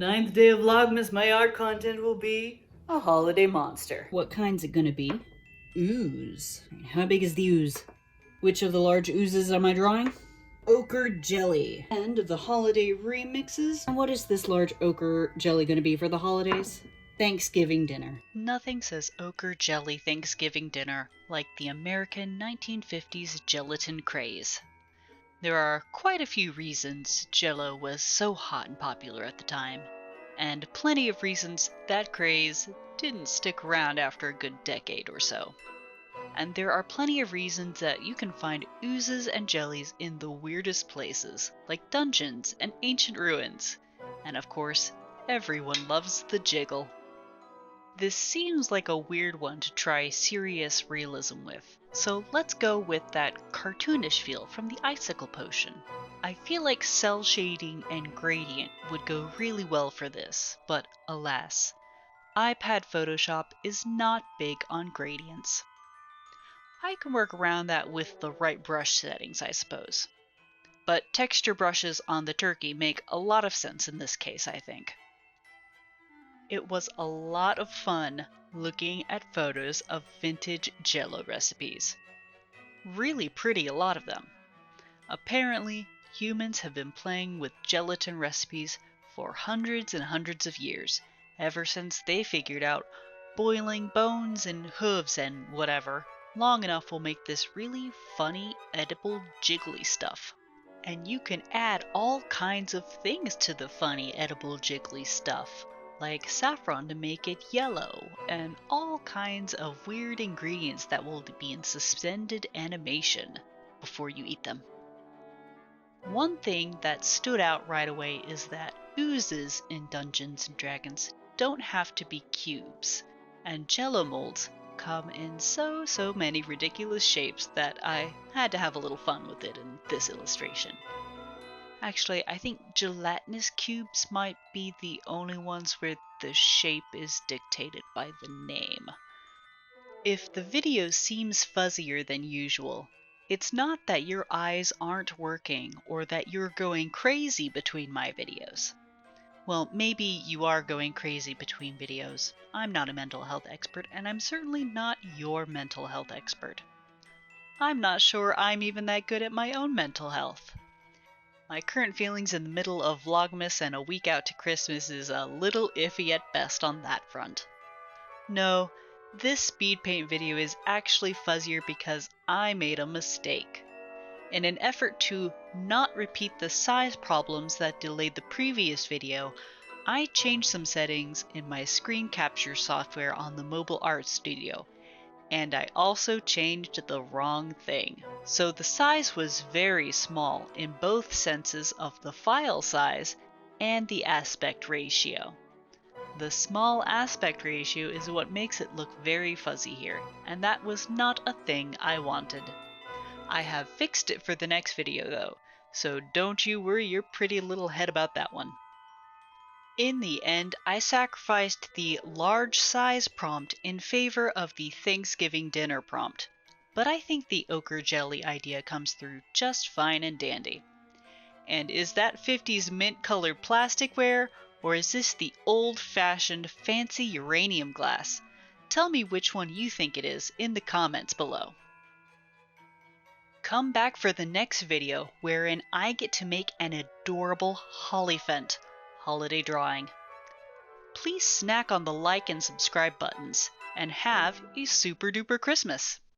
Ninth day of Vlogmas, my art content will be a holiday monster. What kind's it gonna be? Ooze. How big is the ooze? Which of the large oozes am I drawing? Ochre jelly. End of the holiday remixes. And what is this large ochre jelly gonna be for the holidays? Thanksgiving dinner. Nothing says ochre jelly Thanksgiving dinner like the American 1950s gelatin craze. There are quite a few reasons Jell-O was so hot and popular at the time, and plenty of reasons that craze didn't stick around after a good decade or so. And there are plenty of reasons that you can find oozes and jellies in the weirdest places, like dungeons and ancient ruins. And of course, everyone loves the jiggle. This seems like a weird one to try serious realism with, so let's go with that cartoonish feel from the icicle potion. I feel like cell shading and gradient would go really well for this, but alas, iPad Photoshop is not big on gradients. I can work around that with the right brush settings, I suppose. But texture brushes on the turkey make a lot of sense in this case, I think. It was a lot of fun looking at photos of vintage Jell-O recipes. Really pretty, a lot of them. Apparently, humans have been playing with gelatin recipes for hundreds and hundreds of years, ever since they figured out boiling bones and hooves and whatever long enough will make this really funny, edible, jiggly stuff. And you can add all kinds of things to the funny, edible, jiggly stuff, like saffron to make it yellow, and all kinds of weird ingredients that will be in suspended animation before you eat them. One thing that stood out right away is that oozes in Dungeons & Dragons don't have to be cubes, and Jell-O molds come in so many ridiculous shapes that I had to have a little fun with it in this illustration. Actually, I think gelatinous cubes might be the only ones where the shape is dictated by the name. If the video seems fuzzier than usual, it's not that your eyes aren't working or that you're going crazy between my videos. Well, maybe you are going crazy between videos. I'm not a mental health expert, and I'm certainly not your mental health expert. I'm not sure I'm even that good at my own mental health. My current feelings in the middle of Vlogmas and a week out to Christmas is a little iffy at best on that front. No, this speed paint video is actually fuzzier because I made a mistake. In an effort to not repeat the size problems that delayed the previous video, I changed some settings in my screen capture software on the Mobile Art Studio, and I also changed the wrong thing. So the size was very small in both senses of the file size and the aspect ratio. The small aspect ratio is what makes it look very fuzzy here, and that was not a thing I wanted. I have fixed it for the next video though, so don't you worry your pretty little head about that one. In the end, I sacrificed the large size prompt in favor of the Thanksgiving dinner prompt, but I think the ochre jelly idea comes through just fine and dandy. And is that 50s mint colored plasticware, or is this the old-fashioned fancy uranium glass? Tell me which one you think it is in the comments below. Come back for the next video wherein I get to make an adorable Hollyphant holiday drawing. Please snack on the like and subscribe buttons, and have a super duper Christmas!